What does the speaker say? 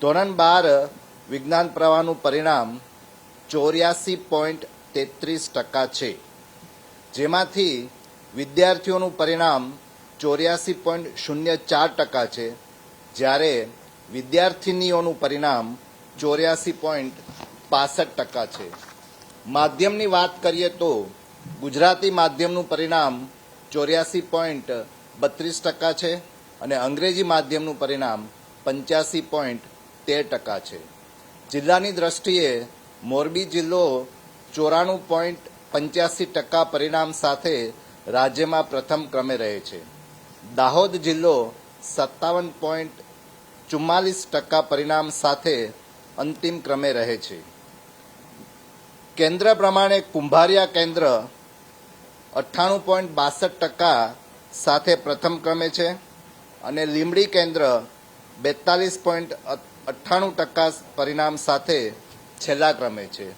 ધોરણ 12 વિજ્ઞાન પ્રવાહનું પરિણામ 84.33% છે, જેમાંથી વિદ્યાર્થીઓનું પરિણામ 84.04% છે, જ્યારે વિદ્યાર્થિનીઓનું પરિણામ 84.65% છે. માધ્યમની વાત કરીએ તો ગુજરાતી માધ્યમનું પરિણામ 84.32% છે અને અંગ્રેજી માધ્યમનું પરિણામ 85.13% છે. જિલ્લાની દ્રષ્ટિએ મોરબી જિલ્લો 94.85% પરિણામ સાથે રાજ્યમાં પ્રથમ ક્રમે રહે છે. દાહોદ જિલ્લો 57.44% પરિણામ સાથે અંતિમ ક્રમે રહે છે. કેન્દ્ર પ્રમાણે કુંભારિયા કેન્દ્ર 98.62% સાથે પ્રથમ ક્રમે છે અને લીંબડી કેન્દ્ર 42.98% પરિણામ સાથે છેલ્લા ક્રમે છે.